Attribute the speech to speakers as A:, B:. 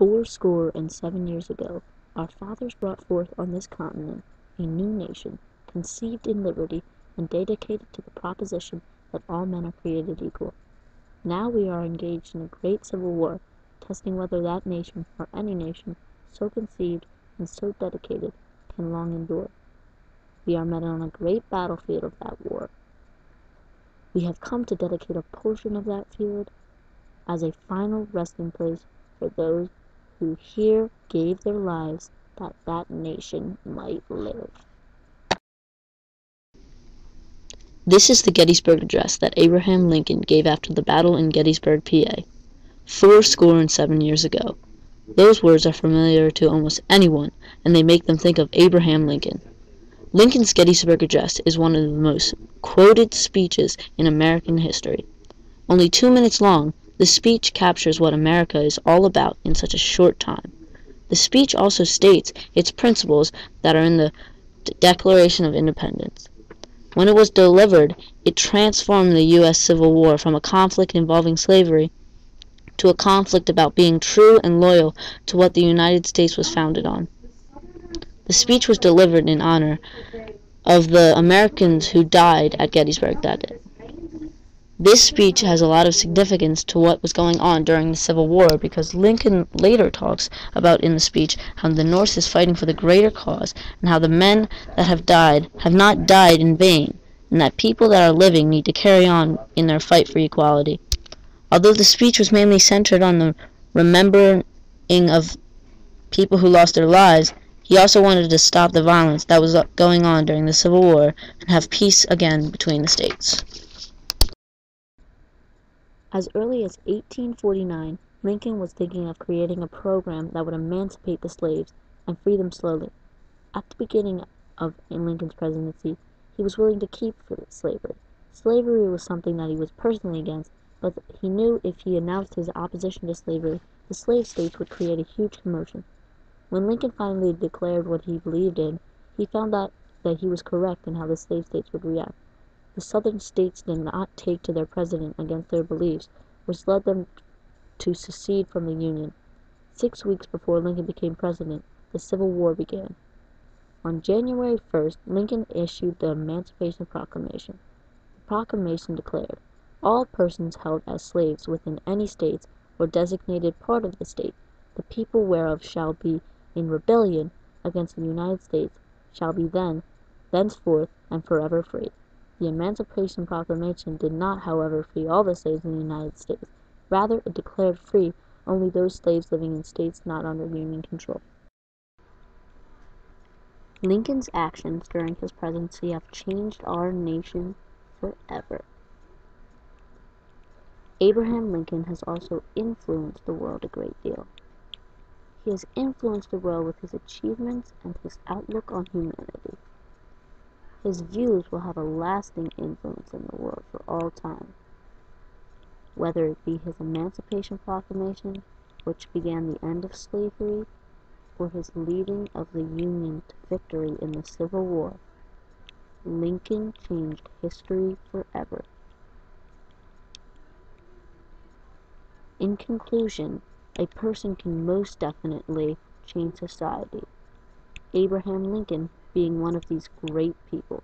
A: "Fourscore and 7 years ago, our fathers brought forth on this continent a new nation, conceived in liberty, and dedicated to the proposition that all men are created equal. Now we are engaged in a great civil war, testing whether that nation, or any nation, so conceived and so dedicated, can long endure. We are met on a great battlefield of that war. We have come to dedicate a portion of that field as a final resting place for those who here gave their lives that that nation might live." This is the Gettysburg Address that Abraham Lincoln gave after the battle in Gettysburg, PA, 7 years ago. Those words are familiar to almost anyone, and they make them think of Abraham Lincoln. Lincoln's Gettysburg Address is one of the most quoted speeches in American history. Only 2 minutes long, the speech captures what America is all about in such a short time. The speech also states its principles that are in the Declaration of Independence. When it was delivered, it transformed the U.S. Civil War from a conflict involving slavery to a conflict about being true and loyal to what the United States was founded on. The speech was delivered in honor of the Americans who died at Gettysburg that day. This speech has a lot of significance to what was going on during the Civil War, because Lincoln later talks about in the speech how the North is fighting for the greater cause, and how the men that have died have not died in vain, and that people that are living need to carry on in their fight for equality. Although the speech was mainly centered on the remembering of people who lost their lives, he also wanted to stop the violence that was going on during the Civil War and have peace again between the states. As early as 1849, Lincoln was thinking of creating a program that would emancipate the slaves and free them slowly. At the beginning of Lincoln's presidency, he was willing to keep slavery. Slavery was something that he was personally against, but he knew if he announced his opposition to slavery, the slave states would create a huge commotion. When Lincoln finally declared what he believed in, he found out that he was correct in how the slave states would react. The southern states did not take to their president against their beliefs, which led them to secede from the Union. 6 weeks before Lincoln became president, the Civil War began. On January 1st, Lincoln issued the Emancipation Proclamation. The proclamation declared, "All persons held as slaves within any states or designated part of the state, the people whereof shall be in rebellion against the United States, shall be thenceforth and forever free." The Emancipation Proclamation did not, however, free all the slaves in the United States. Rather, it declared free only those slaves living in states not under Union control. Lincoln's actions during his presidency have changed our nation forever. Abraham Lincoln has also influenced the world a great deal. He has influenced the world with his achievements and his outlook on humanity. His views will have a lasting influence in the world for all time. Whether it be his Emancipation Proclamation, which began the end of slavery, or his leading of the Union to victory in the Civil War, Lincoln changed history forever. In conclusion, a person can most definitely change society, Abraham Lincoln being one of these great people.